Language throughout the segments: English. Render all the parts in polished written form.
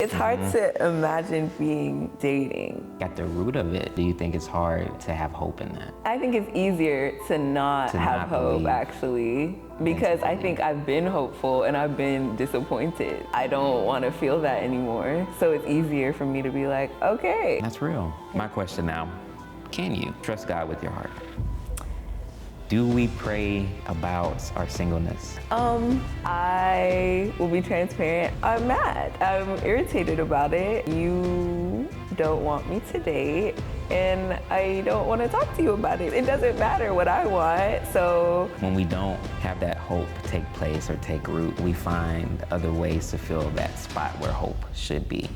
It's hard to imagine dating. At the root of it, do you think it's hard to have hope in that? I think it's easier to not have hope, actually, because I think I've been hopeful and I've been disappointed. I don't want to feel that anymore. So it's easier for me to be like, okay. That's real. My question now, can you trust God with your heart? Do we pray about our singleness? I will be transparent. I'm mad. I'm irritated about it. You don't want me to date, and I don't want to talk to you about it. It doesn't matter what I want, so. When we don't have that hope take place or take root, we find other ways to fill that spot where hope should be.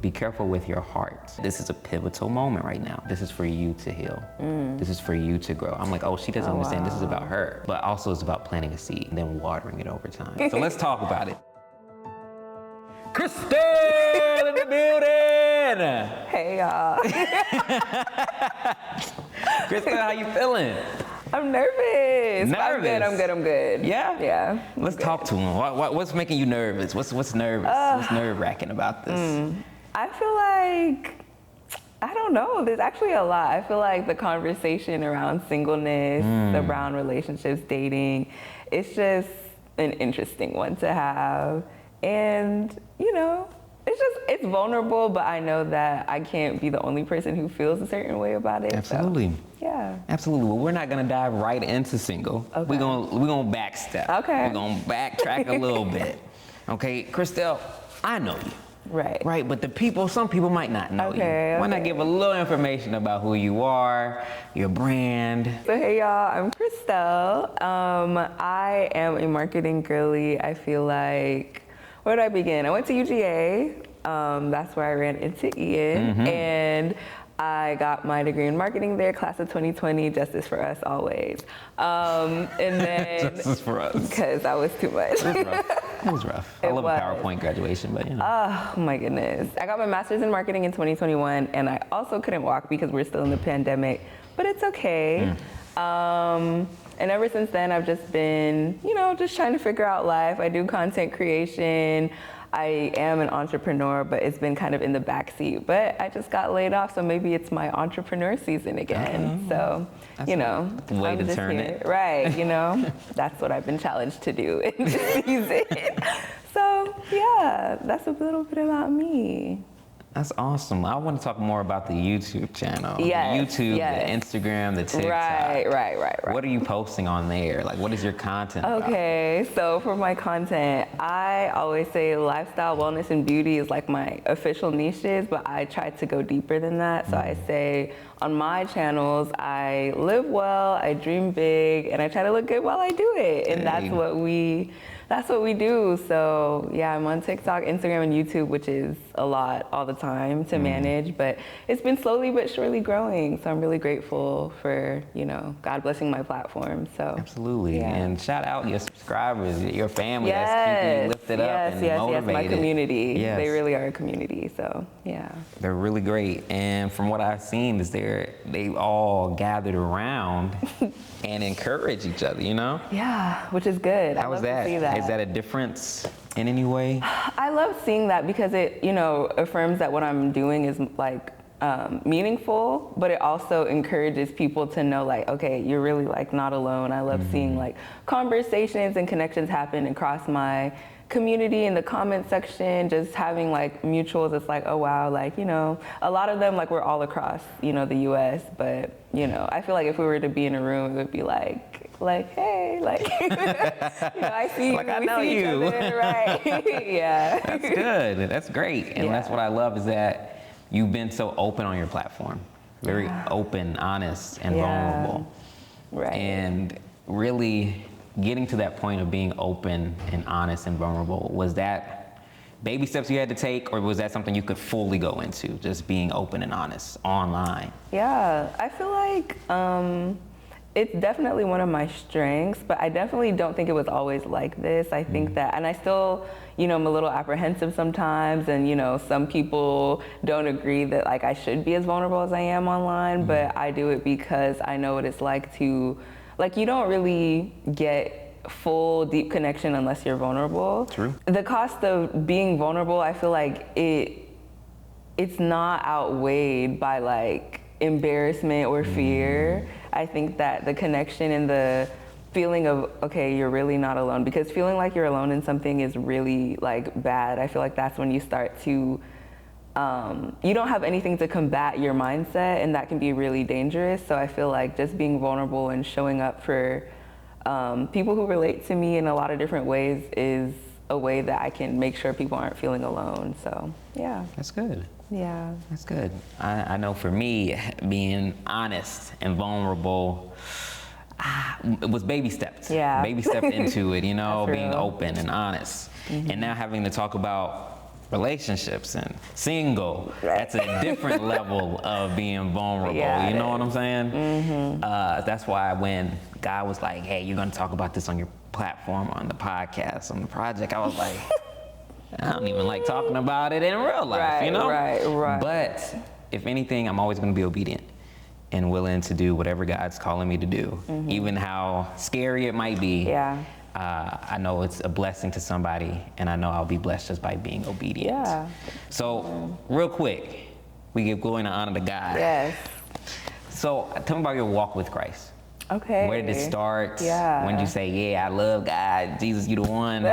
Be careful with your heart. This is a pivotal moment right now. This is for you to heal. This is for you to grow. I'm like, oh, she doesn't understand. Wow. This is about her. But also it's about planting a seed and then watering it over time. So let's talk about it. Christelle in the building! Hey, y'all. Christelle, how you feeling? I'm nervous. Nervous? I'm good. Yeah? Yeah. Let's talk to him. What's making you nervous? What's nervous? What's nerve-wracking about this? I feel like, I don't know, there's actually a lot. I feel like the conversation around singleness, around relationships, dating, it's just an interesting one to have. And, you know, it's vulnerable, but I know that I can't be the only person who feels a certain way about it. Absolutely. So, yeah. Absolutely. Well, we're not gonna dive right into single. Okay. We're gonna backstep. Okay. We're gonna backtrack a little bit. Okay, Christelle, I know you. Right, but some people might not know you. Why not give a little information about who you are, your brand? So hey y'all, I'm Christelle. I am a marketing girly. I feel like, where did I begin? I went to UGA. That's where I ran into Ian, and I got my degree in marketing there, class of 2020, justice for us always. And then Justice for us. Because that was too much. It was rough. I love a PowerPoint graduation, but you know. Oh my goodness. I got my master's in marketing in 2021, and I also couldn't walk because we're still in the pandemic, but it's okay. And ever since then, I've just been, you know, just trying to figure out life. I do content creation. I am an entrepreneur, but it's been kind of in the backseat. But I just got laid off, so maybe it's my entrepreneur season again. So, you know, the way to turn it. Right, you know, that's what I've been challenged to do in this season. So, yeah, that's a little bit about me. That's awesome. I want to talk more about the YouTube channel. Yes, the Instagram, the TikTok. Right. What are you posting on there? Like, what is your content about? Okay, so for my content, I always say lifestyle, wellness, and beauty is like my official niches, but I try to go deeper than that. So I say on my channels, I live well, I dream big, and I try to look good while I do it. And that's what we do. So yeah, I'm on TikTok, Instagram, and YouTube, which is a lot all the time to manage, but it's been slowly but surely growing. So I'm really grateful for, you know, God blessing my platform. So absolutely. Yeah. And shout out your subscribers, your family that's keeping you lifted up and motivated. Yes, my community. Yes. They really are a community. So yeah. They're really great. And from what I've seen is they've all gathered around and encourage each other, you know? Yeah, which is good. How is that? Is that a difference in any way? I love seeing that because it, you know, affirms that what I'm doing is like meaningful, but it also encourages people to know like, okay, you're really like not alone. I love seeing like conversations and connections happen across my community in the comment section, just having like mutuals. It's like, oh wow, like, you know, a lot of them, like we're all across, you know, the US, but you know, I feel like if we were to be in a room, it would be like, hey, like, you know, I see you, like I know see you. each other, right? Yeah. That's good. That's great. And that's what I love is that you've been so open on your platform, very open, honest, and vulnerable. Right. And really getting to that point of being open and honest and vulnerable, was that baby steps you had to take, or was that something you could fully go into, just being open and honest online? Yeah, I feel like it's definitely one of my strengths, but I definitely don't think it was always like this. I think that, and I still, you know, I'm a little apprehensive sometimes, and you know, some people don't agree that like I should be as vulnerable as I am online, but I do it because I know what it's like to, like, you don't really get full deep connection unless you're vulnerable. True. The cost of being vulnerable, I feel like it's not outweighed by like embarrassment or fear. I think that the connection and the feeling of, okay, you're really not alone, because feeling like you're alone in something is really like bad. I feel like that's when you start to, you don't have anything to combat your mindset, and that can be really dangerous. So I feel like just being vulnerable and showing up for people who relate to me in a lot of different ways is a way that I can make sure people aren't feeling alone. So yeah. That's good. Yeah. That's good. I know for me, being honest and vulnerable, it was baby steps. Yeah. Baby stepped into it, you know, That's being real. open and honest. And now having to talk about relationships and single, that's a different level of being vulnerable. Yeah, you it know what I'm saying? Mm-hmm. That's why when God was like, hey, you're going to talk about this on your platform, on the podcast, on the project, I was like, I don't even like talking about it in real life, you know? Right. But if anything, I'm always going to be obedient and willing to do whatever God's calling me to do, even how scary it might be. Yeah. I know it's a blessing to somebody, and I know I'll be blessed just by being obedient. Yeah. So, real quick, we give glory and honor to God. Yes. So, tell me about your walk with Christ. Okay. Where did it start? Yeah. When did you say, yeah, I love God, Jesus, you the one?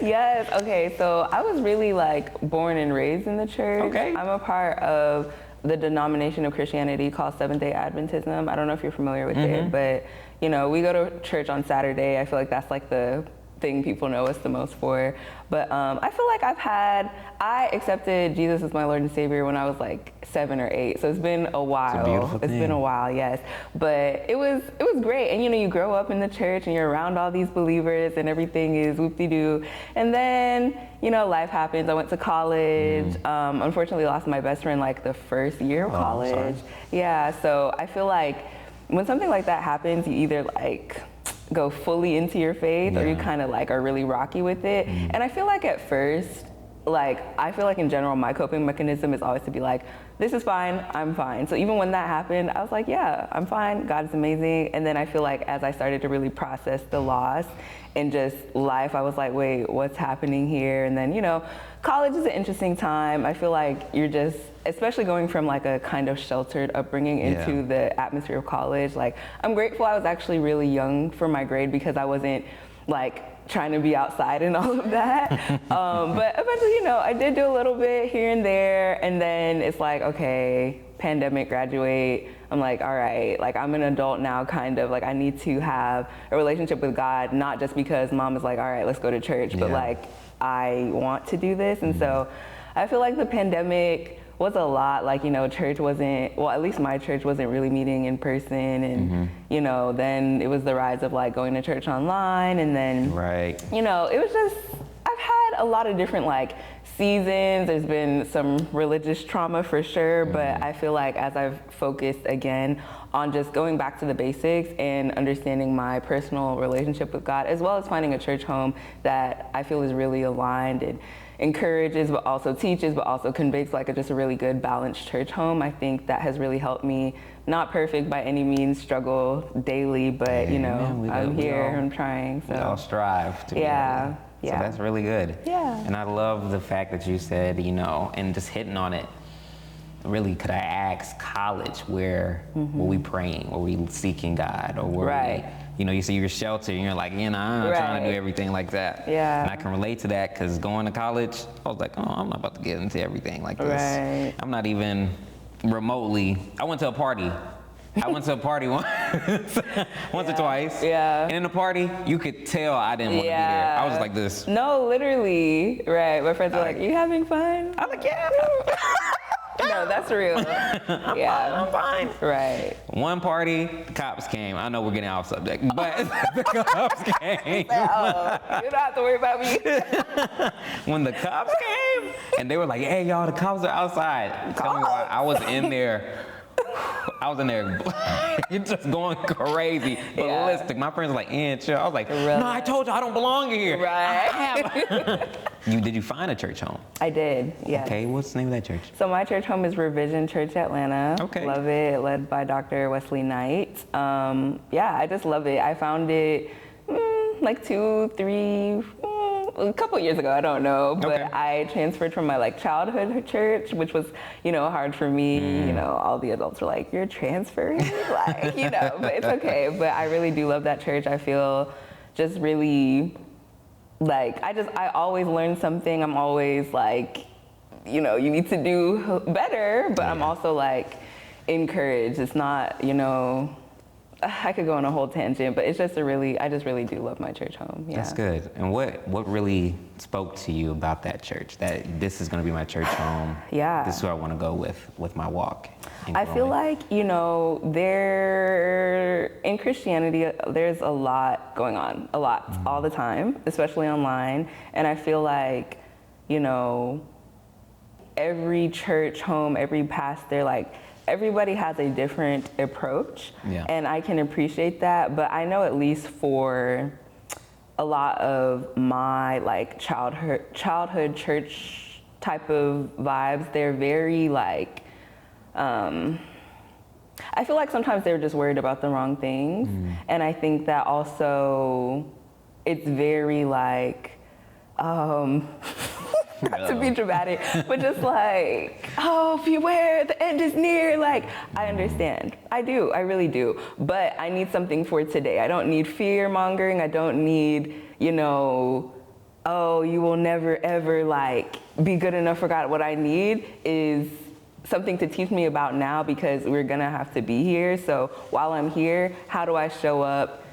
Yes. Okay. So I was really like born and raised in the church. Okay. I'm a part of the denomination of Christianity called Seventh-day Adventism. I don't know if you're familiar with it, but you know, we go to church on Saturday. I feel like that's like the thing people know us the most for. But I feel like I accepted Jesus as my Lord and Savior when I was like 7 or 8. So it's been a while. It's a beautiful thing. It's been a while, yes. But it was great. And you know, you grow up in the church and you're around all these believers and everything is whoop-de-doo. And then, you know, life happens. I went to college. Unfortunately lost my best friend like the first year of college. Sorry. Yeah, so I feel like when something like that happens, you either like go fully into your faith or you kind of like are really rocky with it. And I feel like at first, like, I feel like in general, my coping mechanism is always to be like, this is fine, I'm fine. So even when that happened, I was like, yeah, I'm fine, God is amazing. And then I feel like as I started to really process the loss and just life, I was like, wait, what's happening here? And then, you know, college is an interesting time. I feel like you're just, especially going from like a kind of sheltered upbringing into the atmosphere of college. Like, I'm grateful I was actually really young for my grade because I wasn't like trying to be outside and all of that. But eventually, you know, I did do a little bit here and there. And then it's like, okay, pandemic, graduate. I'm like, all right, like I'm an adult now, kind of like I need to have a relationship with God, not just because mom is like, all right, let's go to church, but like I want to do this. And so I feel like the pandemic was a lot. Like, you know, church wasn't, well, at least my church wasn't really meeting in person. And, you know, then it was the rise of like going to church online. And then, you know, it was just, I've had a lot of different like seasons. There's been some religious trauma for sure. But I feel like as I've focused again on just going back to the basics and understanding my personal relationship with God, as well as finding a church home that I feel is really aligned and encourages, but also teaches, but also conveys like just a really good balanced church home. I think that has really helped me. Not perfect by any means, struggle daily, but you know, I'm here, I'm trying. So we all strive to be. So that's really good. And I love the fact that you said, you know, and just hitting on it, really, could I ask college, where were we praying? Were we seeking God? Or were we, you know, you see your shelter and you're like, you know, I'm not trying to do everything like that. And I can relate to that because going to college, I was like, oh, I'm not about to get into everything like this. I'm not even remotely. I went to a party. I went to a party once or twice. And in the party, you could tell I didn't want to be there. I was like this. No, literally. My friends were like, you having fun? I'm like, yeah. No, that's real. I'm fine. One party, the cops came. I know we're getting off subject, but the cops came. You don't have to worry about me. When the cops came, and they were like, hey, y'all, the cops are outside. Tell me why. I was in there. You're just going crazy, ballistic. My friends were like, chill. I was like, no, I told you I don't belong here. Did you find a church home? I did, yes. Okay, what's the name of that church? So my church home is Revision Church Atlanta. Okay. Love it, led by Dr. Wesley Knight. Yeah, I just love it. I found it like 2, 3, a couple years ago, I don't know, but okay. I transferred from my like childhood church, which was, hard for me. All the adults were like, "You're transferring?" Like, but it's okay. But I really do love that church. I feel just really like, I always learn something. I'm always like, you need to do better, but I'm also like encouraged. It's not, I could go on a whole tangent, but it's just I just really do love my church home. Yeah. That's good. And what really spoke to you about that church? That this is going to be my church home. Yeah. This is who I want to go with my walk. I feel like, in Christianity, there's a lot going on, all the time, especially online. And I feel like, every church home, every pastor, like, everybody has a different approach, and I can appreciate that. But I know at least for a lot of my like childhood church type of vibes, they're very like, I feel like sometimes they're just worried about the wrong things, and I think that also it's very like, not to be dramatic, but just like, oh, beware, the end is near. Like, I understand. I do. I really do. But I need something for today. I don't need fear mongering. I don't need, oh, you will never ever like be good enough for God. What I need is something to teach me about now, because we're gonna have to be here. So while I'm here, how do I show up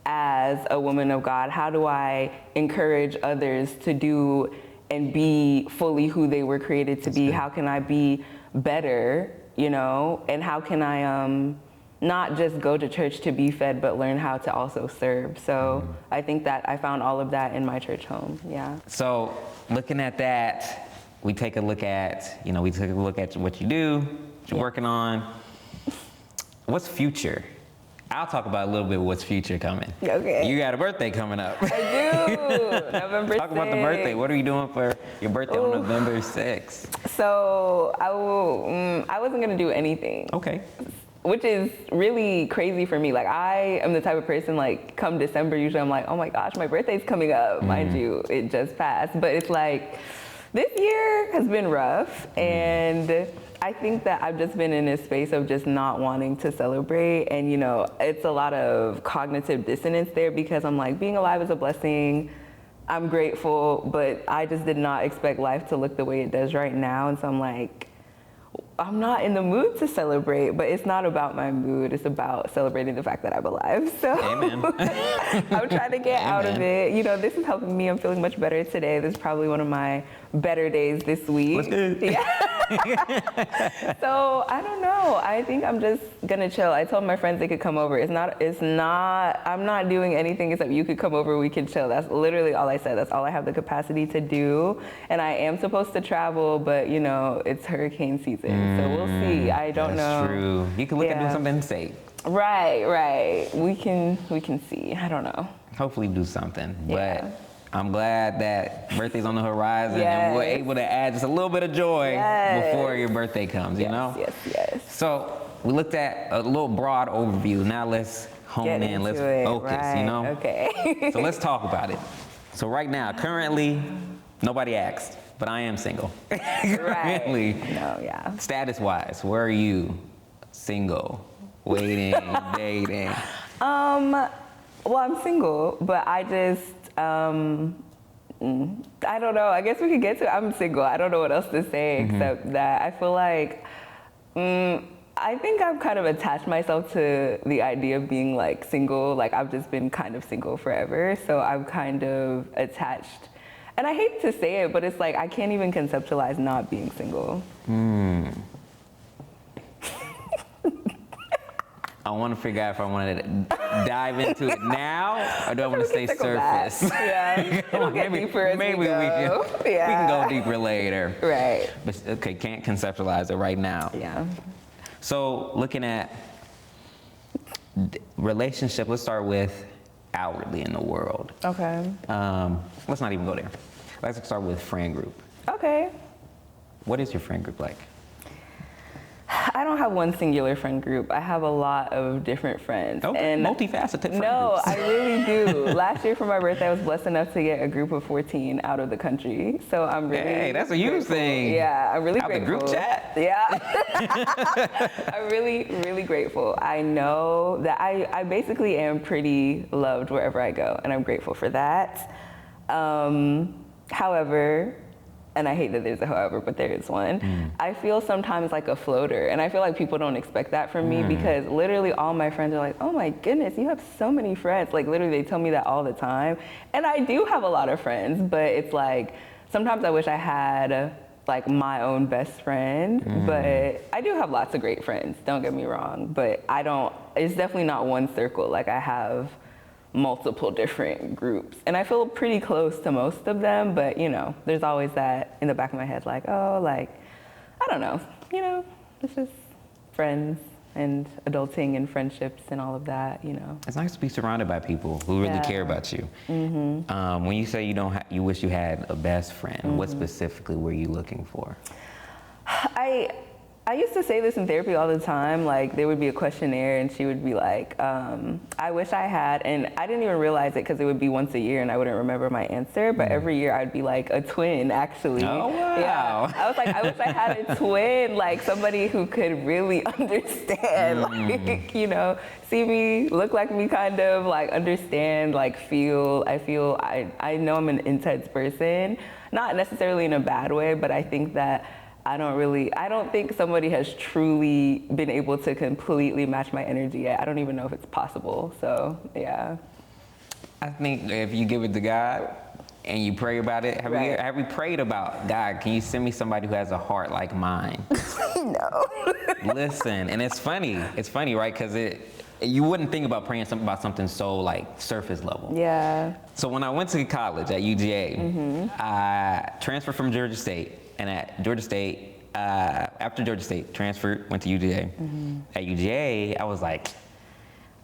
as a woman of God? How do I encourage others to do and be fully who they were created to be? How can I be better, and how can I not just go to church to be fed, but learn how to also serve? So I think that I found all of that in my church home. Yeah. So looking at that, we take a look at, what you do, what you're working on. What's future? I'll talk about a little bit what's future coming. Okay. You got a birthday coming up. I do. November 6th. Talk about the birthday. What are you doing for your birthday on November 6th? So I wasn't gonna do anything. Okay. Which is really crazy for me. Like, I am the type of person, like, come December, usually I'm like, oh my gosh, my birthday's coming up. Mind you, it just passed. But it's like, this year has been rough, and I think that I've just been in this space of just not wanting to celebrate. And, it's a lot of cognitive dissonance there, because I'm like, being alive is a blessing. I'm grateful, but I just did not expect life to look the way it does right now. And so I'm like, I'm not in the mood to celebrate, but it's not about my mood. It's about celebrating the fact that I'm alive. So Amen. I'm trying to get out of it. This is helping me. I'm feeling much better today. This is probably one of my better days this week. What's good? Yeah. So I don't know. I think I'm just gonna chill. I told my friends they could come over. I'm not doing anything except you could come over, we can chill. That's literally all I said. That's all I have the capacity to do. And I am supposed to travel, but it's hurricane season. So we'll see. I don't know. That's true. You can look at doing something safe. Right. We can see. I don't know. Hopefully do something. Yeah. But I'm glad that birthday's on the horizon and we're able to add just a little bit of joy before your birthday comes, Yes. So we looked at a little broad overview. Now let's hone in, let's focus, Okay. So let's talk about it. So right now, currently, nobody asked, but I am single. Currently, No, yeah. status-wise, where are you? Single, waiting, dating? Well, I'm single, but I just, I don't know. I guess we could get to it. I'm single. I don't know what else to say except that I feel like, I think I've kind of attached myself to the idea of being like single. Like, I've just been kind of single forever. So I'm kind of attached. And I hate to say it, but it's like, I can't even conceptualize not being single. I want to figure out if I want to dive into it now, or do I want to stay surface? Yeah, it'll get deeper as maybe we go. we can go deeper later. Right. But okay, can't conceptualize it right now. Yeah. So looking at relationship, let's start with outwardly in the world. Okay. Let's not even go there. Let's start with friend group. Okay. What is your friend group like? I don't have one singular friend group. I have a lot of different friends. Okay, and multifaceted friend no, groups. I really do. Last year for my birthday, I was blessed enough to get a group of 14 out of the country. So I'm really Hey, that's a huge grateful. thing. Yeah, I'm really Out the grateful. group chat? Yeah. I'm really, really grateful. I know that I basically am pretty loved wherever I go, and I'm grateful for that. However, and I hate that there's a however, but there is one. I feel sometimes like a floater, and I feel like people don't expect that from me because literally all my friends are like, oh my goodness, you have so many friends. Like literally they tell me that all the time. And I do have a lot of friends, but it's like, sometimes I wish I had like my own best friend, but I do have lots of great friends, don't get me wrong, but it's definitely not one circle. Like I have multiple different groups. And I feel pretty close to most of them, but you know, there's always that in the back of my head, like, oh, like, I don't know, you know, it's just friends and adulting and friendships and all of that, you know. It's nice to be surrounded by people who really care about you. When you say you wish you had a best friend, what specifically were you looking for? I used to say this in therapy all the time, like there would be a questionnaire and she would be like, I wish I had, and I didn't even realize it because it would be once a year and I wouldn't remember my answer, but every year I'd be like a twin actually. Oh, wow. Yeah, I was like, I wish I had a twin, like somebody who could really understand, like, you know, see me, look like me kind of, like understand, like I know I'm an intense person, not necessarily in a bad way, but I think that I don't think somebody has truly been able to completely match my energy yet. I don't even know if it's possible, so yeah. I think if you give it to God and you pray about it, have you prayed about, God, can you send me somebody who has a heart like mine? No. Listen, and it's funny, right? Because you wouldn't think about praying about something so like surface level. Yeah. So when I went to college at UGA, I transferred from Georgia State. And at Georgia State, after Georgia State, transferred, went to UGA. At UGA, I was like,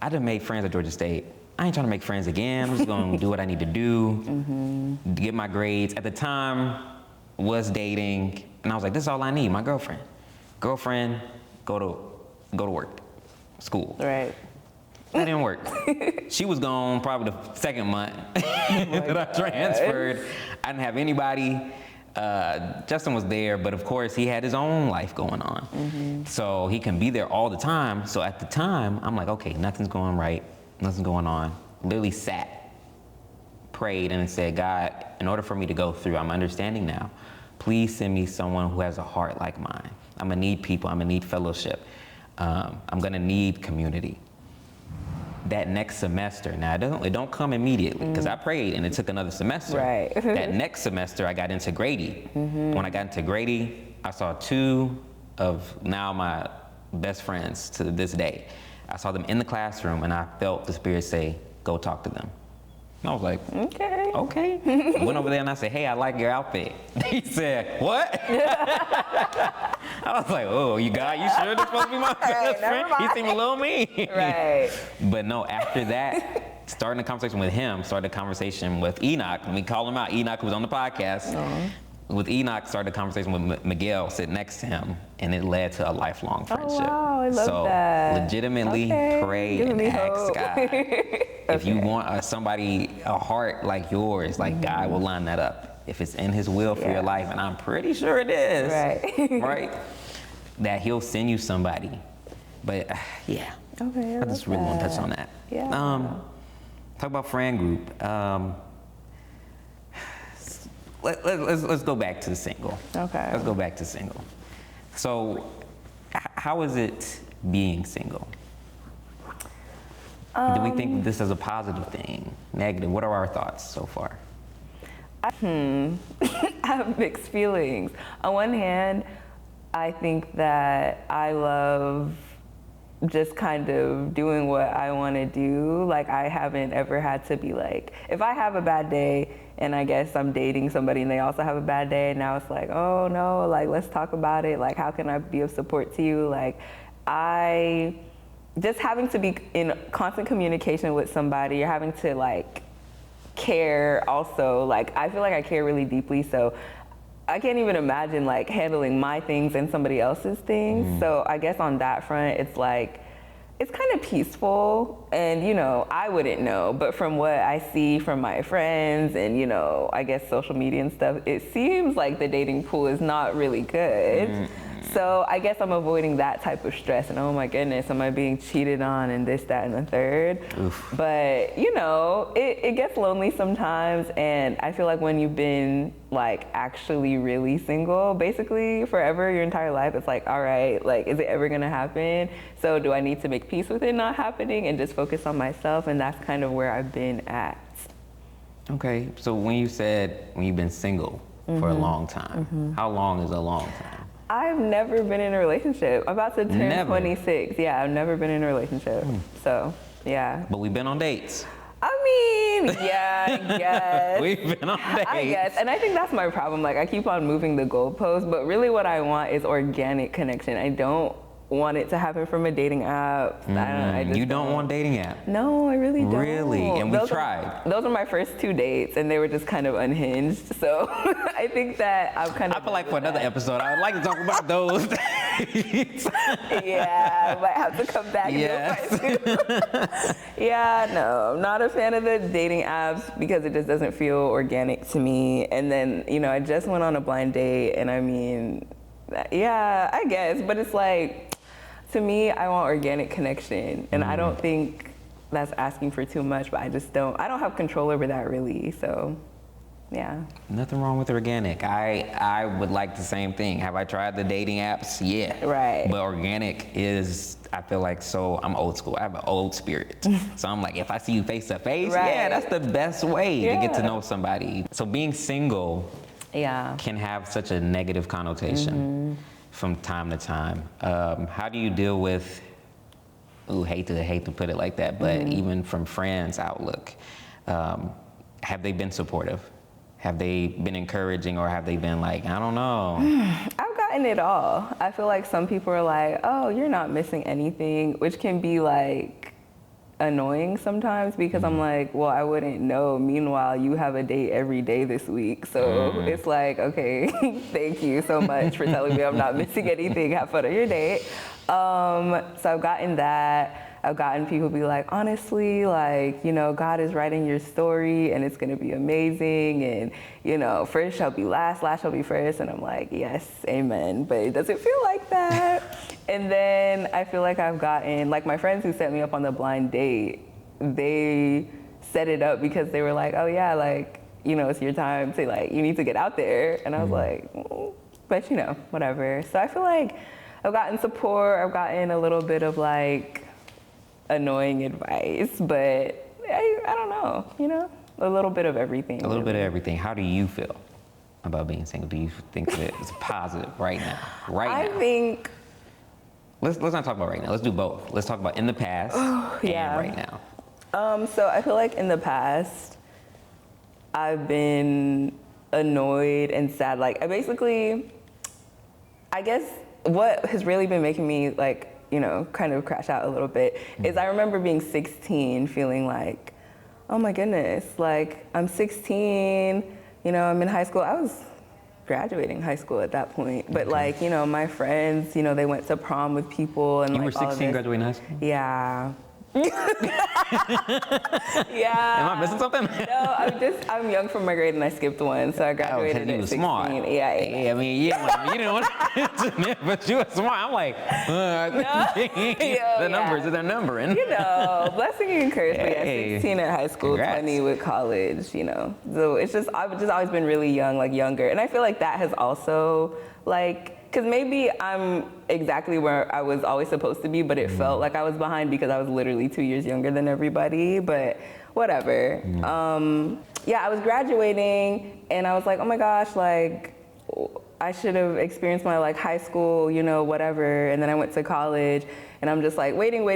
I done made friends at Georgia State. I ain't trying to make friends again. I'm just gonna do what I need to do, get my grades. At the time, was dating, and I was like, this is all I need, my girlfriend. Girlfriend, go to work, school. Right. That didn't work. She was gone probably the second month that I transferred. I didn't have anybody. Justin was there, but of course he had his own life going on. So he can be there all the time. So at the time, I'm like, okay, nothing's going right, nothing's going on. Literally sat, prayed, and said, God, in order for me to go through, I'm understanding now, please send me someone who has a heart like mine. I'm gonna need people, I'm gonna need fellowship. I'm gonna need community. That next semester, now it don't come immediately because I prayed and it took another semester. Right. That next semester I got into Grady. When I got into Grady, I saw two of now my best friends to this day. I saw them in the classroom and I felt the Spirit say, go talk to them. And I was like, okay. Went over there and I said, hey, I like your outfit. He said, what? I was like, oh, you sure this supposed to be my best friend? He seemed a little mean. Right. But no, after that, starting a conversation with him, started a conversation with Enoch. And we call him out. Enoch was on the podcast. With Enoch, started a conversation with Miguel, sitting next to him, and it led to a lifelong friendship. Oh, wow, I love that. So legitimately pray and ask God. If you want somebody, a heart like yours, like God will line that up. If it's in his will for your life, and I'm pretty sure it is, right? That he'll send you somebody. But yeah, I just really want to touch on that. Yeah. Talk about friend group. Let's go back to the single. Okay. Let's go back to single. So, how is it being single? Do we think this is a positive thing, negative? What are our thoughts so far? I have mixed feelings. On one hand, I think that I love just kind of doing what I want to do. Like, I haven't ever had to be like, if I have a bad day and I guess I'm dating somebody and they also have a bad day, and now it's like, oh no, like, let's talk about it. Like, how can I be of support to you? Like, just having to be in constant communication with somebody, you're having to like care also. Like, I feel like I care really deeply, so I can't even imagine like handling my things and somebody else's things. So I guess on that front, it's like, it's kind of peaceful, and you know, I wouldn't know, but from what I see from my friends and you know, I guess social media and stuff, it seems like the dating pool is not really good. So I guess I'm avoiding that type of stress, and oh my goodness, am I being cheated on and this, that, and the third. Oof. But you know, it gets lonely sometimes, and I feel like when you've been like actually really single, basically forever, your entire life, it's like, all right, like, is it ever gonna happen? So do I need to make peace with it not happening and just focus on myself? And that's kind of where I've been at. Okay, so when you said when you've been single for a long time, how long is a long time? I've never been in a relationship. I'm about to turn Never? 26. Yeah, I've never been in a relationship. So, yeah. But we've been on dates. I mean, yeah, I guess. We've been on dates. I guess. And I think that's my problem. Like, I keep on moving the goalposts, but really what I want is organic connection. I don't want it to happen from a dating app. I just You don't want dating app? No, I really don't. Really? And we tried. Those are my first 2 dates, and they were just kind of unhinged. So I think that I'm kind of. I feel like for another episode, I would like to talk about those dates. Yeah, I might have to come back. Yes. And do a part 2. Yeah, no, I'm not a fan of the dating apps because it just doesn't feel organic to me. And then, you know, I just went on a blind date, and I mean, yeah, I guess, but it's like, to me, I want organic connection, and I don't think that's asking for too much, but I don't have control over that really, so yeah. Nothing wrong with organic. I would like the same thing. Have I tried the dating apps? Yeah. Right. But organic is, I feel like, so I'm old school. I have an old spirit. So I'm like, if I see you face to face, Right. yeah, that's the best way to get to Yeah. know somebody. So being single can have such a negative connotation from time to time. How do you deal with, hate to put it like that, but even from friends' outlook, have they been supportive? Have they been encouraging, or have they been like, I don't know? I've gotten it all. I feel like some people are like, oh, you're not missing anything, which can be like annoying sometimes because I'm like, well, I wouldn't know. Meanwhile, you have a date every day this week. So it's like, okay, thank you so much for telling me I'm not missing anything. Have fun on your date. So I've gotten that. I've gotten people be like, honestly, like, you know, God is writing your story and it's gonna be amazing, and, you know, first shall be last, last shall be first. And I'm like, yes, amen. But it doesn't feel like that. And then I feel like I've gotten, like, my friends who set me up on the blind date, they set it up because they were like, oh yeah, like, you know, it's your time to, like, you need to get out there. And I was like, but you know, whatever. So I feel like I've gotten support, I've gotten a little bit of like annoying advice, but I don't know, you know, a little bit of everything. A little bit of everything. How do you feel about being single? Do you think that it's positive right now? I think. Let's not talk about right now. Let's do both. Let's talk about in the past and right now. So I feel like in the past, I've been annoyed and sad. Like, I guess what has really been making me, like, you know, kind of crash out a little bit is I remember being 16 feeling like, oh my goodness, like, I'm 16, you know, I'm in high school. I was graduating high school at that point, but like, you know, my friends, you know, they went to prom with people, and you like, were 16 graduating high school? Yeah. Yeah. Am I missing something? No, I'm young from my grade and I skipped one, so I graduated you at was 16. smart. Yeah. I mean, you didn't want to mention it, but you were smart. I'm like, the numbers are their numbering. You know, blessing and curse. But yeah, Hey. 16 at high school, Congrats. 20 with college, you know. So it's just, I've just always been really young, like younger. And I feel like that has also, like, because maybe I'm exactly where I was always supposed to be, but it felt like I was behind because I was literally 2 years younger than everybody, but whatever. Yeah, I was graduating and I was like, oh my gosh, like, I should have experienced my like high school, you know, whatever. And then I went to college and I'm just like waiting.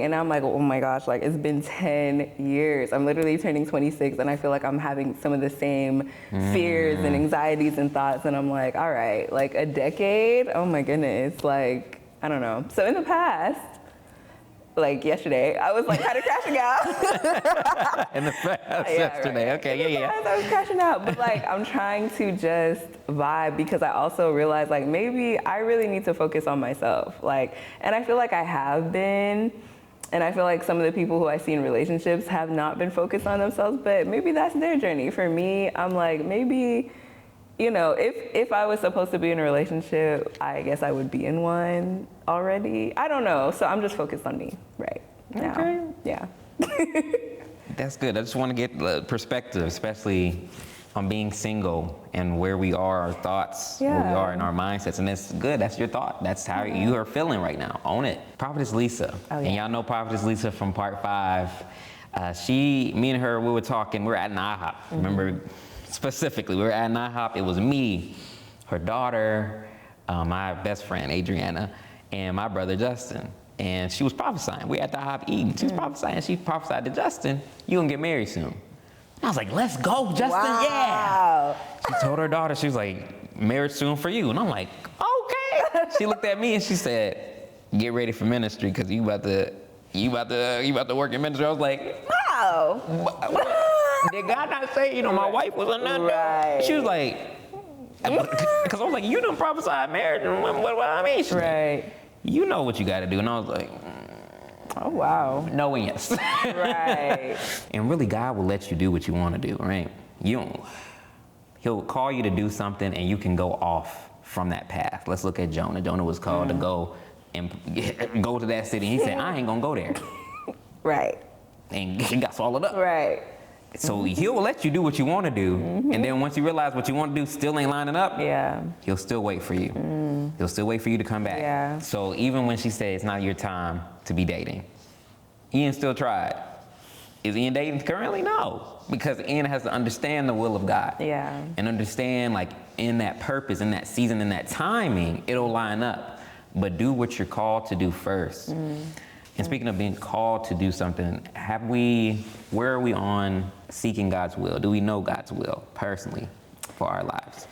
And now I'm like, oh my gosh, like it's been 10 years. I'm literally turning 26 and I feel like I'm having some of the same fears and anxieties and thoughts. And I'm like, all right, like a decade? Oh my goodness, like, I don't know. So in the past, like yesterday. I was like kind of crashing out. In the past yesterday. Right. Okay, yeah. I was crashing out, but like I'm trying to just vibe because I also realize like maybe I really need to focus on myself. Like, and I feel like I have been, and I feel like some of the people who I see in relationships have not been focused on themselves, but maybe that's their journey. For me, I'm like, maybe, you know, if I was supposed to be in a relationship, I guess I would be in one already. I don't know. So I'm just focused on me right now. Okay. Yeah. That's good. I just want to get the perspective, especially on being single and where we are, our thoughts, where we are in our mindsets. And that's good. That's your thought. That's how you are feeling right now. Own it. Prophetess Lisa. Oh, yeah. And y'all know Prophetess Lisa from part 5. Me and her, we were talking. We were at an IHOP. Remember, specifically, we were at an IHOP. It was me, her daughter, my best friend, Adriana, and my brother, Justin. And she was prophesying. We were at the IHOP eating. She was prophesying. She prophesied to Justin, "You gonna get married soon." And I was like, "Let's go, Justin, Wow. yeah." She told her daughter, she was like, "Marriage soon for you." And I'm like, "Okay." She looked at me and she said, "Get ready for ministry, because you about to work in ministry." I was like, Wow. did God not say, my wife was on that? Right. She was like, because I was like, "You done prophesied marriage, and what I mean?" She's Right. like, "You know what you got to do." And I was like, Oh, wow. no and yes. Right. And really, God will let you do what you want to do, right? He'll call you to do something, and you can go off from that path. Let's look at Jonah. Jonah was called to go and go to that city. He said, "I ain't gonna go there." Right. And he got swallowed up. Right. So he'll let you do what you want to do, and then once you realize what you want to do still ain't lining up, Yeah. he'll still wait for you. He'll still wait for you to come back. Yeah. So even when she said it's not your time to be dating, Ian still tried. Is Ian dating currently? No, because Ian has to understand the will of God. Yeah. And understand, like, in that purpose, in that season, in that timing, it'll line up. But do what you're called to do first. And speaking of being called to do something, where are we on seeking God's will? Do we know God's will personally for our lives?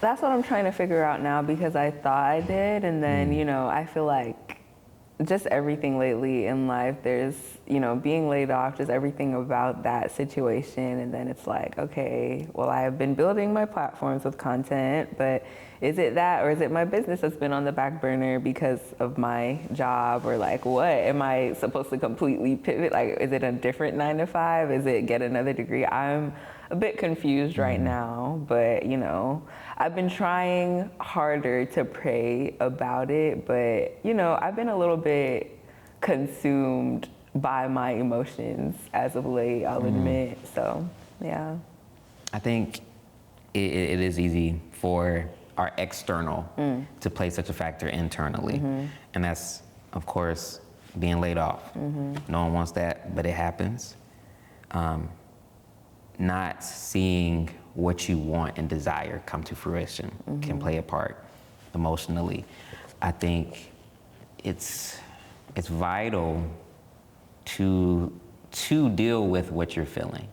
That's what I'm trying to figure out now, because I thought I did, and then, I feel like just everything lately in life, there's, being laid off, just everything about that situation. And then it's like, okay, well, I have been building my platforms with content, but is it that, or is it my business that's been on the back burner because of my job? Or like, what am I supposed to completely pivot? Like, is it a different 9 to 5? Is it get another degree? I'm a bit confused right now, but I've been trying harder to pray about it, but I've been a little bit consumed by my emotions as of late, I'll admit. So, yeah. I think it is easy for our external to play such a factor internally. And that's, of course, being laid off. No one wants that, but it happens. Not seeing what you want and desire come to fruition can play a part emotionally. I think it's vital to deal with what you're feeling.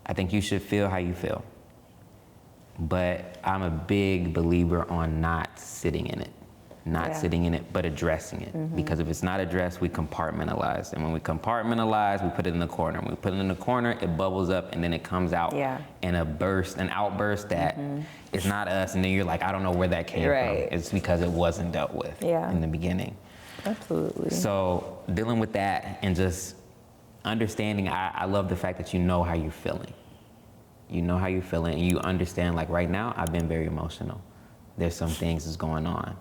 I think you should feel how you feel. But I'm a big believer on not sitting in it, but addressing it. Because if it's not addressed, we compartmentalize. And when we compartmentalize, we put it in the corner. When we put it in the corner, it bubbles up, and then it comes out in an outburst that is not us. And then you're like, I don't know where that came from. It's because it wasn't dealt with in the beginning. Absolutely. So dealing with that and just understanding, I love the fact that you know how you're feeling. You know how you're feeling, and you understand, like, right now, I've been very emotional. There's some things that's going on.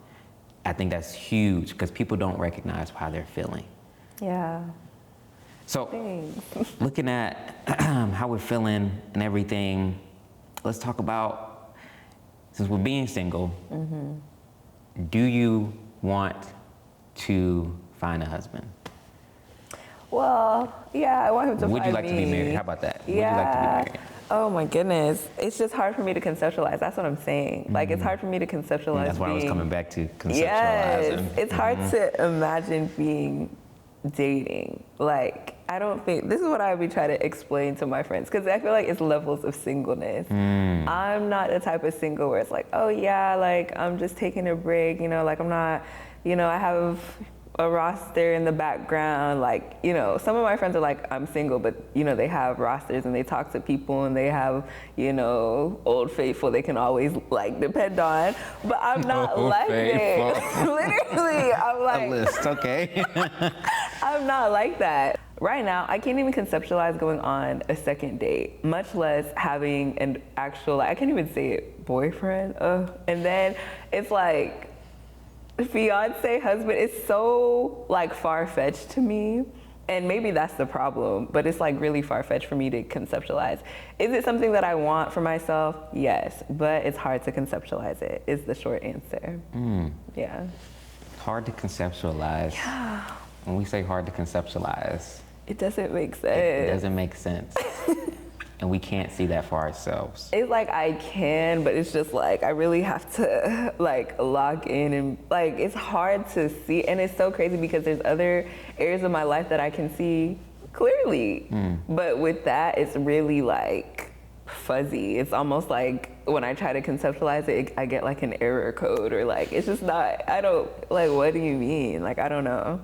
I think that's huge, because people don't recognize how they're feeling. Yeah. So, looking at how we're feeling and everything, let's talk about, since we're being single, do you want to find a husband? Well, yeah, I want him to find me. Would you like to be married? How about that? Would you like to be married? Oh my goodness. It's just hard for me to conceptualize. That's what I'm saying. Like, it's hard for me to conceptualize. That's what I was coming back to, conceptualizing. Yes, it's hard to imagine being dating. Like, I don't think, this is what I would be trying to explain to my friends, because I feel like it's levels of singleness. I'm not the type of single where it's like, oh yeah, like, I'm just taking a break, like, I'm not, I have a roster in the background. Like, you know, some of my friends are like, I'm single, but, you know, they have rosters and they talk to people and they have, you know, old faithful they can always, like, depend on. But I'm not like that. Literally, I'm like... A list, okay. I'm not like that. Right now, I can't even conceptualize going on a second date, much less having an actual, like, I can't even say it, boyfriend. And then it's like, fiance, husband, it's so like far-fetched to me. And maybe that's the problem, but it's like really far-fetched for me to conceptualize. Is it something that I want for myself? Yes, but it's hard to conceptualize it, is the short answer. Yeah. Hard to conceptualize. Yeah. When we say hard to conceptualize, it doesn't make sense. It doesn't make sense. And we can't see that for ourselves. It's like I can, but it's just like I really have to like lock in and like it's hard to see. And it's so crazy because there's other areas of my life that I can see clearly. But with that, it's really like fuzzy. It's almost like when I try to conceptualize it, I get like an error code or like, it's just not, I don't, like, what do you mean? Like, I don't know.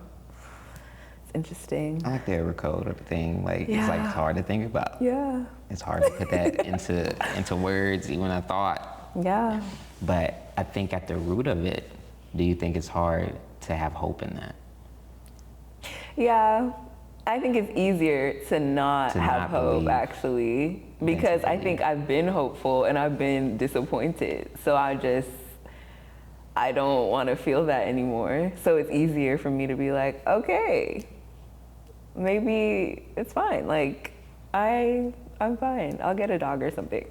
It's interesting. I like the error code of the thing. Like, Yeah. It's like, it's hard to think about. Yeah. It's hard to put that into words, even a thought. Yeah. But I think at the root of it, do you think it's hard to have hope in that? Yeah. I think it's easier to not have hope, believe. actually, because I think I've been hopeful and I've been disappointed. So I don't want to feel that anymore. So it's easier for me to be like, okay, maybe it's fine. Like, I'm fine. I'll get a dog or something.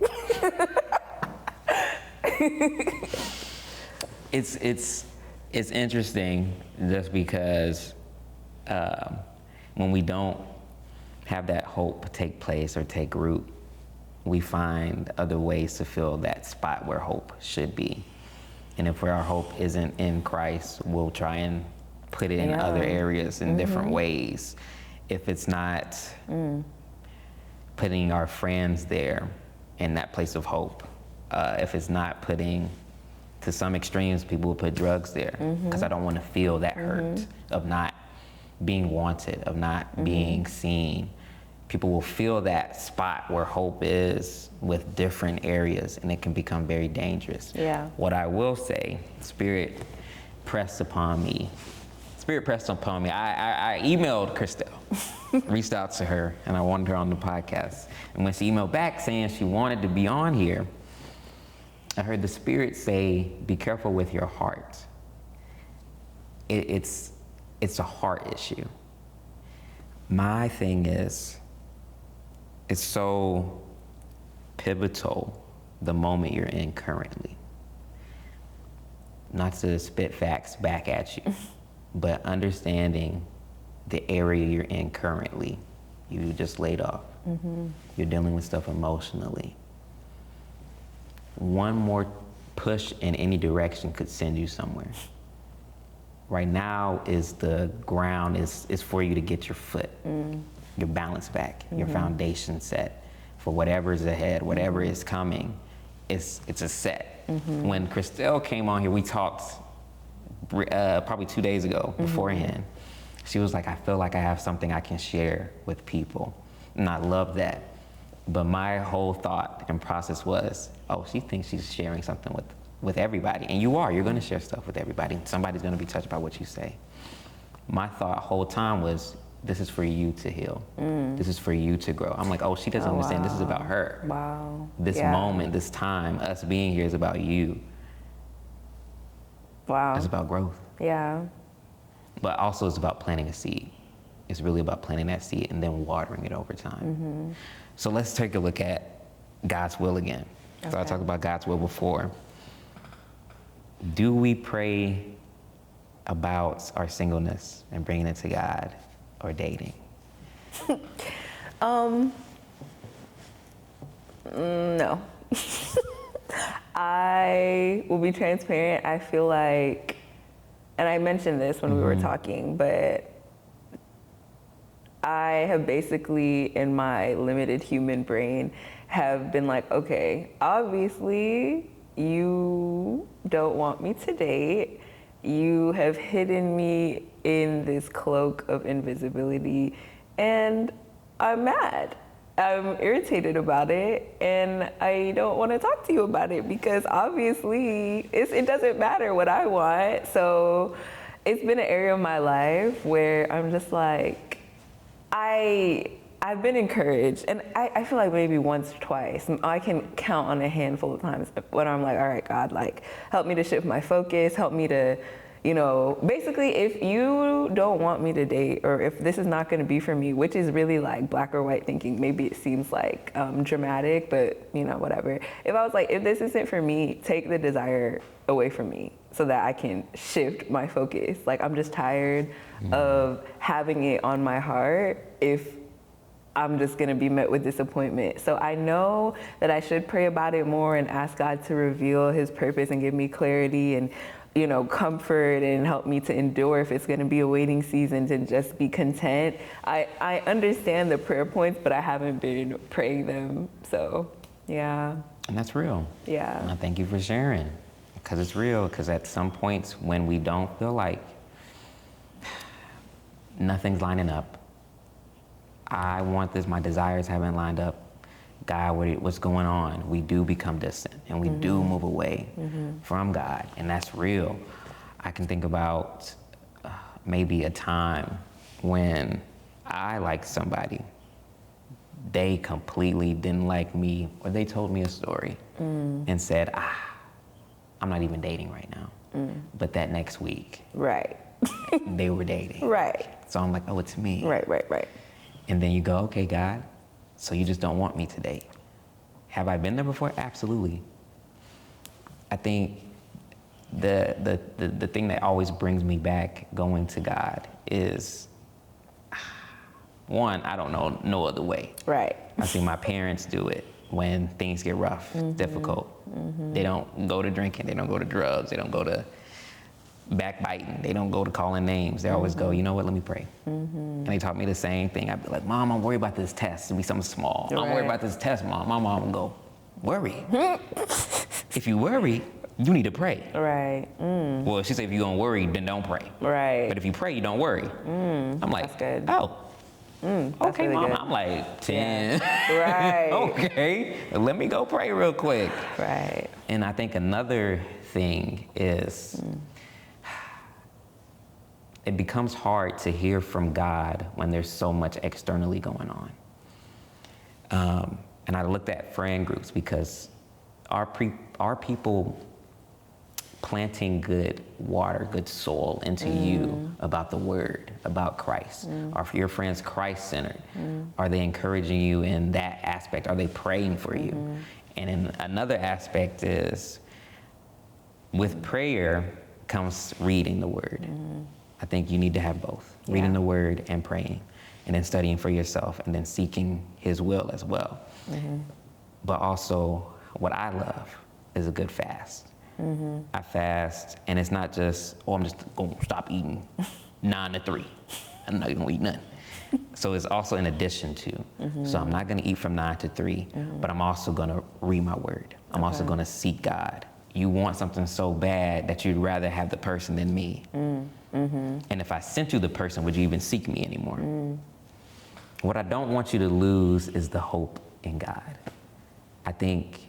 It's interesting just because when we don't have that hope take place or take root, we find other ways to fill that spot where hope should be. And if our hope isn't in Christ, we'll try and put it in other areas in different ways. If it's not putting our friends there in that place of hope, if it's not putting, to some extremes, people will put drugs there because I don't want to feel that hurt of not being wanted, of not being seen. People will feel that spot where hope is with different areas, and it can become very dangerous. Yeah. What I will say, Spirit pressed upon me. I emailed Christelle, reached out to her, and I wanted her on the podcast. And when she emailed back saying she wanted to be on here, I heard the Spirit say, be careful with your heart. It's a heart issue. My thing is, it's so pivotal the moment you're in currently. Not to spit facts back at you, but understanding the area you're in currently. You just laid off. You're dealing with stuff emotionally. One more push in any direction could send you somewhere. Right now is the ground is for you to get your foot, your balance back, your foundation set for whatever's ahead, whatever is coming. It's a set. When Christelle came on here, we talked probably 2 days ago beforehand. She was like, I feel like I have something I can share with people. And I love that. But my whole thought and process was, oh, she thinks she's sharing something with everybody. And you're gonna share stuff with everybody. Somebody's gonna be touched by what you say. My thought whole time was, this is for you to heal. This is for you to grow. I'm like, oh, she doesn't understand. This is about her. Wow. This moment, this time, us being here is about you. Wow. It's about growth. Yeah. But also it's about planting a seed. It's really about planting that seed and then watering it over time. So let's take a look at God's will again. So I talked about God's will before. Do we pray about our singleness and bringing it to God or dating? No. I will be transparent. I feel like, and I mentioned this when we were talking, but I have basically, in my limited human brain, have been like, okay, obviously you don't want me to date. you have hidden me in this cloak of invisibility, and I'm mad. I'm irritated about it, and I don't want to talk to you about it because obviously it doesn't matter what I want. So it's been an area of my life where I'm just like, I've been encouraged, and I feel like maybe once or twice. I can count on a handful of times when I'm like, all right, God, like, help me to shift my focus, help me to, you know, basically, if you don't want me to date, or if this is not going to be for me, which is really like black or white thinking, maybe it seems like dramatic, but you know, whatever. If I was like, if this isn't for me, take the desire away from me so that I can shift my focus. Like, I'm just tired of having it on my heart if I'm just gonna be met with disappointment. So I know that I should pray about it more and ask God to reveal his purpose and give me clarity and, you know, comfort and help me to endure if it's gonna be a waiting season, to just be content. I understand the prayer points, but I haven't been praying them, so yeah. And that's real. Yeah. And I thank you for sharing, because it's real, because at some points when we don't feel like nothing's lining up, I want this, my desires haven't lined up, God, what's going on? We do become distant, and we do move away from God, and that's real. I can think about maybe a time when I liked somebody, they completely didn't like me, or they told me a story and said, I'm not even dating right now. But that next week, Right. they were dating. Right. So I'm like, oh, it's me. Right. And then you go, okay, God, so you just don't want me to date. Have I been there before? Absolutely. I think the thing that always brings me back going to God is, one, I don't know no other way. Right. I see my parents do it when things get rough, difficult. They don't go to drinking, they don't go to drugs, they don't go to backbiting, they don't go to calling names. They always go, you know what, let me pray. And they taught me the same thing. I'd be like, Mom, I'm worried about this test. It'll be something small. I'm worried about this test, Mom. My mom would go, worry. If you worry, you need to pray. Right. Well, she said, if you're gonna worry, then don't pray. Right. But if you pray, you don't worry. I'm like, That's good. oh. That's Okay, really Mom, good. I'm like 10. Right. Okay, let me go pray real quick. Right. And I think another thing is, it becomes hard to hear from God when there's so much externally going on. And I looked at friend groups, because are people planting good water, good soil into you about the word, about Christ? Are your friends Christ-centered? Are they encouraging you in that aspect? Are they praying for you? And in another aspect is, with prayer comes reading the word. I think you need to have both, reading the word and praying, and then studying for yourself, and then seeking his will as well. But also, what I love is a good fast. I fast, and it's not just, oh, I'm just gonna stop eating 9 to 3. I'm not gonna eat nothing. So it's also in addition to. So I'm not gonna eat from 9 to 3, but I'm also gonna read my word. I'm also gonna seek God. You want something so bad that you'd rather have the person than me. And if I sent you the person, would you even seek me anymore? What I don't want you to lose is the hope in God. I think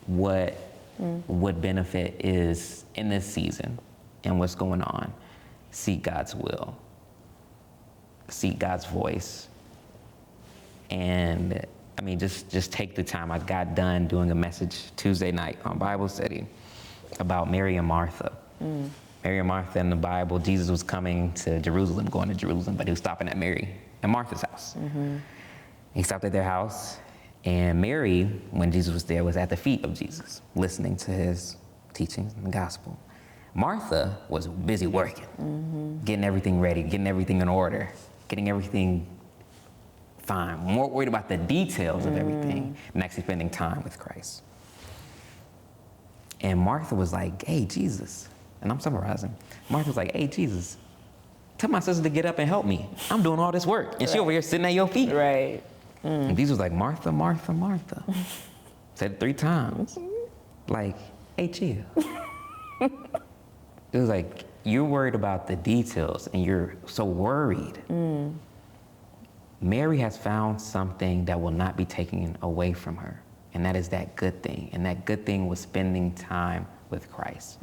what would benefit is, in this season and what's going on, seek God's will, seek God's voice. And I mean, just take the time. I got done doing a message Tuesday night on Bible study about Mary and Martha. Mary and Martha in the Bible, Jesus was coming to Jerusalem, going to Jerusalem, but he was stopping at Mary and Martha's house. He stopped at their house, and Mary, when Jesus was there, was at the feet of Jesus, listening to his teachings in the gospel. Martha was busy working, getting everything ready, getting everything in order, getting everything fine, more worried about the details of everything than actually spending time with Christ. And Martha was like, hey, Jesus, and I'm summarizing. Martha was like, hey, Jesus, tell my sister to get up and help me. I'm doing all this work, and she over here sitting at your feet. Right. And Jesus was like, Martha, Martha, Martha. Said it 3 times. Like, hey, chill. It was like, you're worried about the details and you're so worried. Mary has found something that will not be taken away from her. And that is that good thing. And that good thing was spending time with Christ.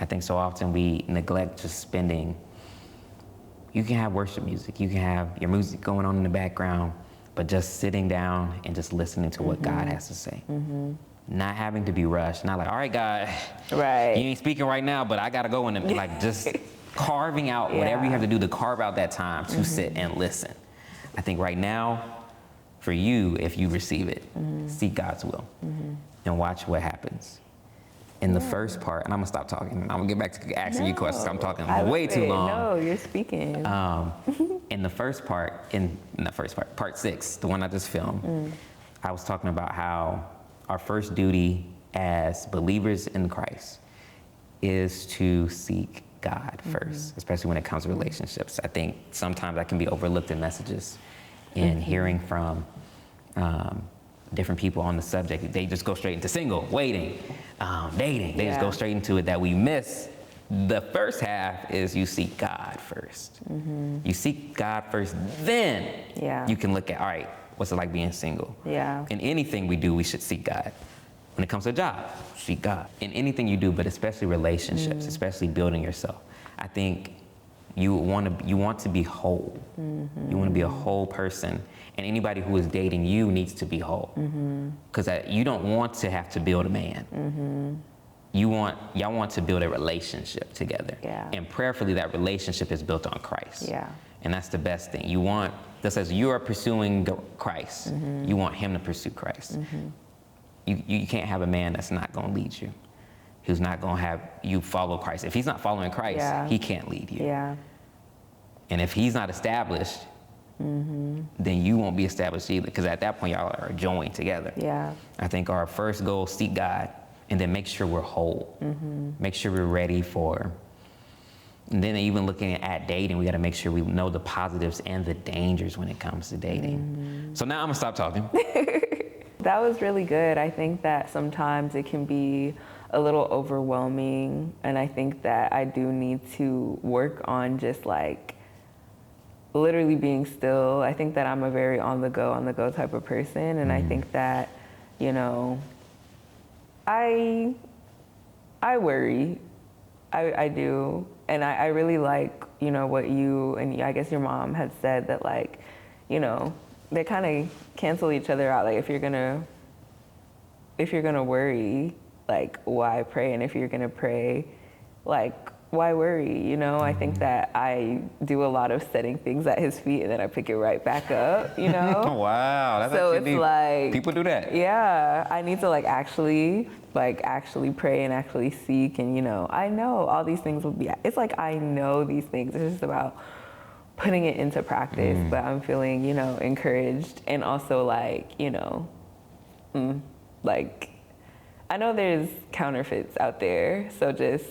I think so often we neglect just spending. You can have worship music, you can have your music going on in the background, but just sitting down and just listening to what God has to say. Not having to be rushed, not like, all right, God, Right. you ain't speaking right now, but I gotta go in and like just carving out whatever you have to do to carve out that time to sit and listen. I think right now, for you, if you receive it, seek God's will and watch what happens. In the first part, and I'm gonna stop talking. I'm gonna get back to asking you questions. I'm talking way too long. No, you're speaking. In the first part, part 6, the one I just filmed, I was talking about how our first duty as believers in Christ is to seek God first, especially when it comes to relationships. I think sometimes that can be overlooked in messages and hearing from different people on the subject. They just go straight into single, waiting, dating. They just go straight into it, that we miss. The first half is you seek God first. You seek God first, then you can look at, all right, what's it like being single? In anything we do, we should seek God. When it comes to a job, seek God. In anything you do, but especially relationships, especially building yourself. I think you want to be whole. You want to be a whole person. And anybody who is dating you needs to be whole. Because you don't want to have to build a man. Y'all want to build a relationship together. And prayerfully, that relationship is built on Christ. And that's the best thing. Just as you are pursuing Christ, you want him to pursue Christ. You can't have a man that's not going to lead you, who's not going to have you follow Christ. If he's not following Christ, he can't lead you. And if he's not established, then you won't be established either, because at that point, y'all are joined together. I think our first goal, seek God, and then make sure we're whole. Make sure we're ready for. And then even looking at dating, we got to make sure we know the positives and the dangers when it comes to dating. So now I'm gonna stop talking. That was really good. I think that sometimes it can be a little overwhelming, and I think that I do need to work on just like literally being still. I think that I'm a very on the go type of person, and I think that, you know, I worry. I do. And I really like, you know, what you and I guess your mom had said, that like, you know, they kind of cancel each other out. Like if you're gonna worry, like why pray? And if you're gonna pray, like why worry? You know, I think that I do a lot of setting things at his feet and then I pick it right back up, you know? Wow, that's so actually it's like people do that. Yeah, I need to actually pray and actually seek, and you know, I know all these things will be. It's like I know these things. It's just about putting it into practice. But I'm feeling, you know, encouraged, and also like, you know, like I know there's counterfeits out there, so just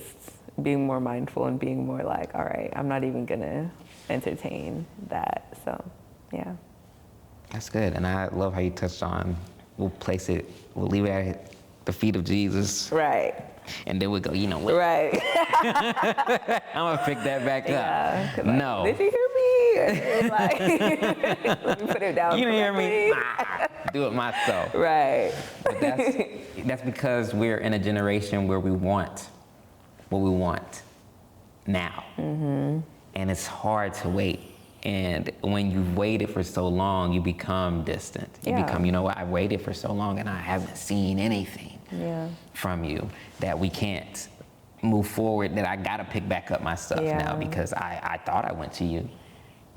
being more mindful and being more like, all right, I'm not even gonna entertain that. So, yeah. That's good, and I love how you touched on. We'll leave it at the feet of Jesus. Right. And then we go, you know what? Right. I'm gonna pick that back up. No. Like, did you hear me? Like, let me put it down. You didn't hear me? Do it myself. Right. But that's because we're in a generation where we want what we want now. And it's hard to wait. And when you've waited for so long, you become distant. You become, you know what, I waited for so long and I haven't seen anything from you, that we can't move forward, that I gotta pick back up my stuff now, because I thought I went to you.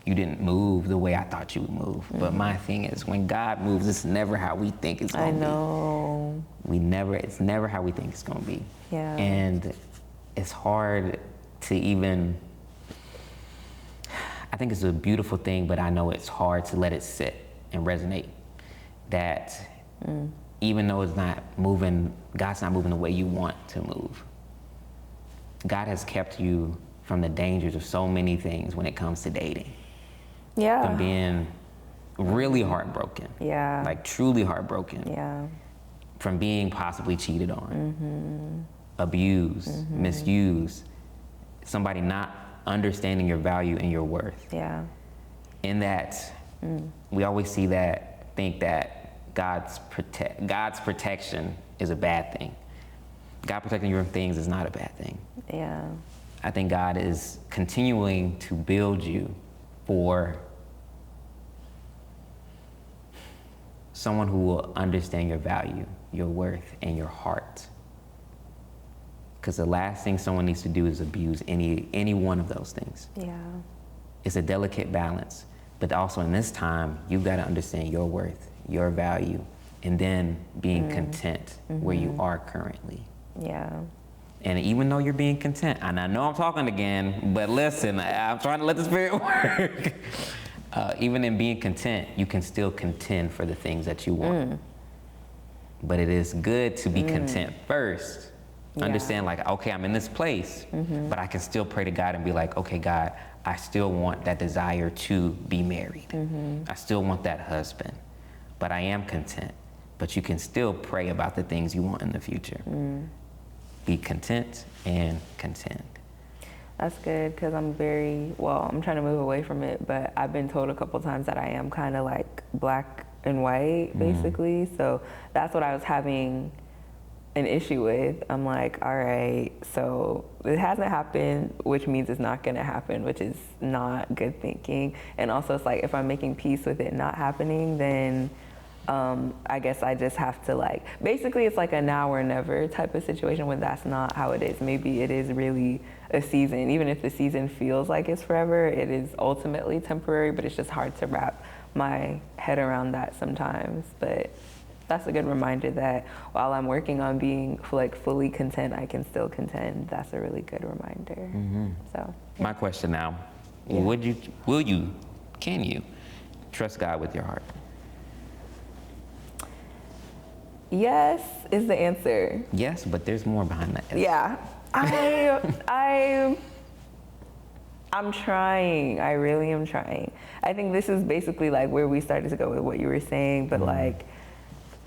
You didn't move the way I thought you would move. But my thing is, when God moves, it's never how we think it's gonna be. I know. It's never how we think it's gonna be. Yeah. And it's hard to even, I think it's a beautiful thing, but I know it's hard to let it sit and resonate. That even though it's not moving, God's not moving the way you want to move. God has kept you from the dangers of so many things when it comes to dating. Yeah. From being really heartbroken. Yeah. Like truly heartbroken. Yeah. From being possibly cheated on. Abused, misused. somebody not understanding your value and your worth. Yeah. In that, we always think that God's protection is a bad thing. God protecting your things is not a bad thing. Yeah. I think God is continuing to build you for someone who will understand your value, your worth, and your heart. Because the last thing someone needs to do is abuse any one of those things. Yeah. It's a delicate balance, but also in this time, you've got to understand your worth, your value, and then being content where you are currently. Yeah. And even though you're being content, and I know I'm talking again, but listen, I'm trying to let the Spirit work. Even in being content, you can still contend for the things that you want. But it is good to be content first. Yeah. Understand, like, okay, I'm in this place, but I can still pray to God and be like, okay, God, I still want that desire to be married. I still want that husband, but I am content. But you can still pray about the things you want in the future. Be content and contend. That's good, because I'm I'm trying to move away from it, but I've been told a couple times that I am kind of like black and white, basically. So that's what I was having an issue with. I'm like, all right, so it hasn't happened, which means it's not gonna happen, which is not good thinking. And also it's like, if I'm making peace with it not happening, then I guess I just have to basically it's like a now or never type of situation when that's not how it is. Maybe it is really a season. Even if the season feels like it's forever, it is ultimately temporary, but it's just hard to wrap my head around that sometimes. But that's a good reminder that while I'm working on being fully content, I can still contend. That's a really good reminder. So yeah. My question now, can you trust God with your heart? Yes is the answer. Yes, but there's more behind that. Yeah, I'm trying. I really am trying. I think this is basically where we started to go with what you were saying, but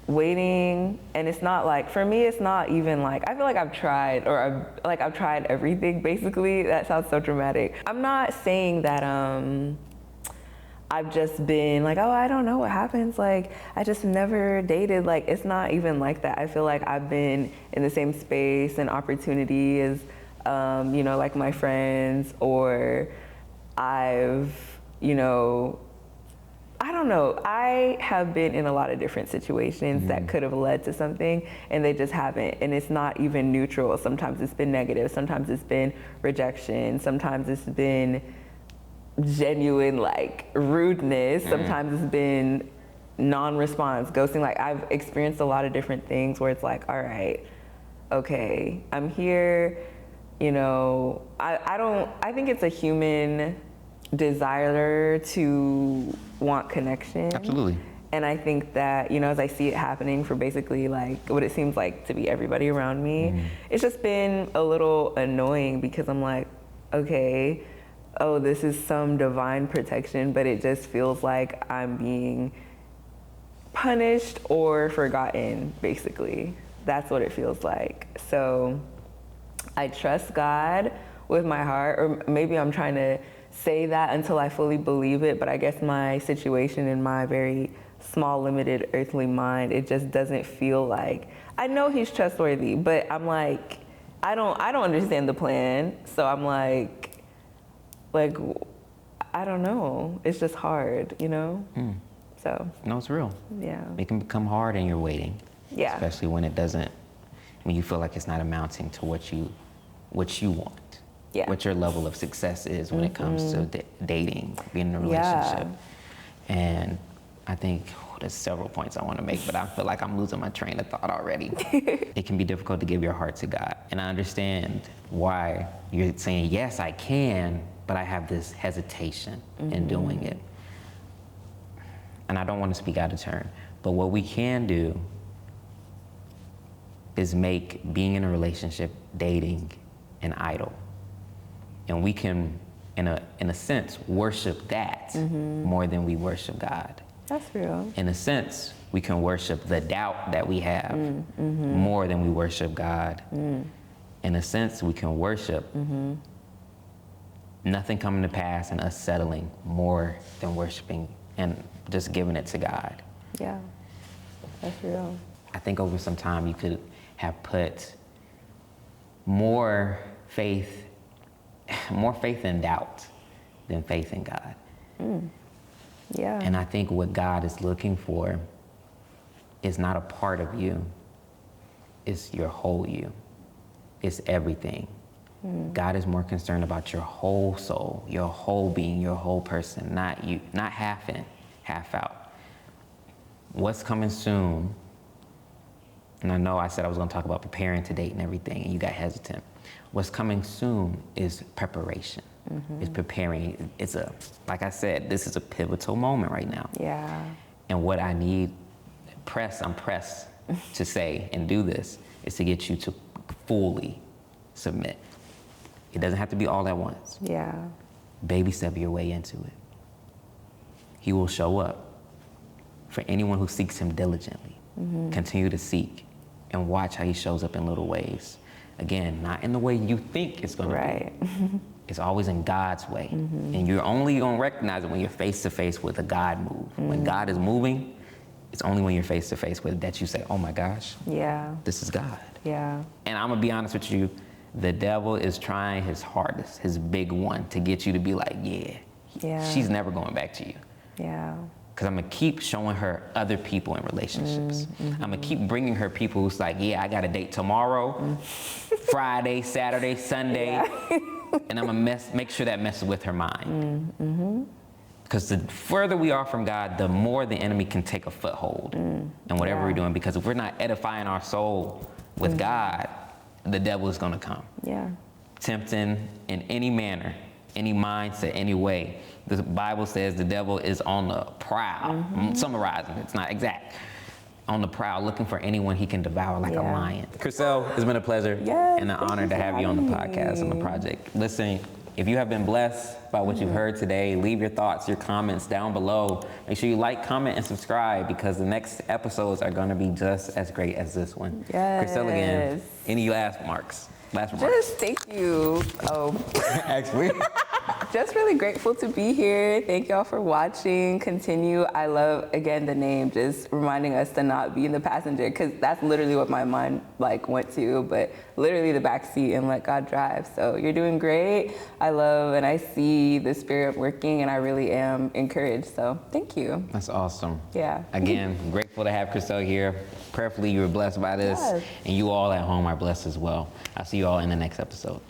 waiting, and it's not for me, it's not even I feel like I've tried, or I've tried everything basically. That sounds so dramatic. I'm not saying that I've just been oh, I don't know what happens. I just never dated. It's not even like that. I feel like I've been in the same space and opportunity as, my friends, or I've, I don't know. I have been in a lot of different situations that could have led to something, and they just haven't. And it's not even neutral. Sometimes it's been negative. Sometimes it's been rejection. Sometimes it's been genuine rudeness. Sometimes it's been non-response, ghosting. I've experienced a lot of different things where it's all right, okay, I'm here, I think it's a human desire to want connection. Absolutely. And I think that, as I see it happening for basically what it seems like to be everybody around me, it's just been a little annoying, because I'm okay, oh, this is some divine protection, but it just feels like I'm being punished or forgotten, basically. That's what it feels like. So I trust God with my heart, or maybe I'm trying to say that until I fully believe it, but I guess my situation in my very small, limited earthly mind, it just doesn't feel I know he's trustworthy, but I'm I don't understand the plan, so I'm I don't know. It's just hard, So. No, it's real. Yeah. It can become hard and you're waiting. Yeah. Especially when you feel like it's not amounting to what you want. Yeah. What your level of success is when it comes to dating, being in a relationship. Yeah. And I think there's several points I want to make, but I feel like I'm losing my train of thought already. It can be difficult to give your heart to God. And I understand why you're saying, yes, I can, but I have this hesitation in doing it. And I don't want to speak out of turn, but what we can do is make being in a relationship, dating, an idol. And we can, in a sense, worship that more than we worship God. That's real. In a sense, we can worship the doubt that we have more than we worship God. In a sense, we can worship nothing coming to pass and us settling more than worshiping and just giving it to God. Yeah, that's real. I think over some time you could have put more faith in doubt than faith in God. Yeah. And I think what God is looking for is not a part of you, it's your whole you. It's everything. God is more concerned about your whole soul, your whole being, your whole person, not you, not half in, half out. What's coming soon, and I know I said I was gonna talk about preparing to date and everything, and you got hesitant. What's coming soon is preparation. It's preparing. Like I said, this is a pivotal moment right now. Yeah. And what I need, I'm pressed to say and do this, is to get you to fully submit. It doesn't have to be all at once. Yeah. Baby step your way into it. He will show up for anyone who seeks him diligently. Continue to seek and watch how he shows up in little ways. Again, not in the way you think it's gonna be. It's always in God's way. And you're only gonna recognize it when you're face to face with a God move. When God is moving, it's only when you're face to face with it that you say, oh my gosh, Yeah. this is God. Yeah. And I'm gonna be honest with you, the devil is trying his hardest, his big one, to get you to be like, Yeah. she's never going back to you. Yeah. Because I'm gonna keep showing her other people in relationships. I'm gonna keep bringing her people who's like, yeah, I got a date tomorrow, Friday, Saturday, Sunday, and I'm gonna make sure that messes with her mind. Because the further we are from God, the more the enemy can take a foothold in whatever we're doing. Because if we're not edifying our soul with God, the devil is gonna come. Yeah. Tempting in any manner, any mindset, any way. The Bible says the devil is on the prowl. I'm summarizing, it's not exact. On the prowl, looking for anyone he can devour like a lion. Christelle, it's been a pleasure and an honor to have you on the podcast, on the project. Listen, if you have been blessed by what you've heard today, leave your thoughts, your comments down below. Make sure you like, comment, and subscribe, because the next episodes are gonna be just as great as this one. Yes. Christelle, again, any last remarks? Just thank you. Actually. Just really grateful to be here. Thank y'all for watching. Continue. I love, again, the name, just reminding us to not be in the passenger, because that's literally what my mind went to, but literally the backseat and let God drive. So you're doing great. I love and I see the Spirit working, and I really am encouraged. So thank you. That's awesome. Yeah. Again, grateful to have Christelle here. Prayerfully you were blessed by this, and you all at home are blessed as well. I'll see you all in the next episode.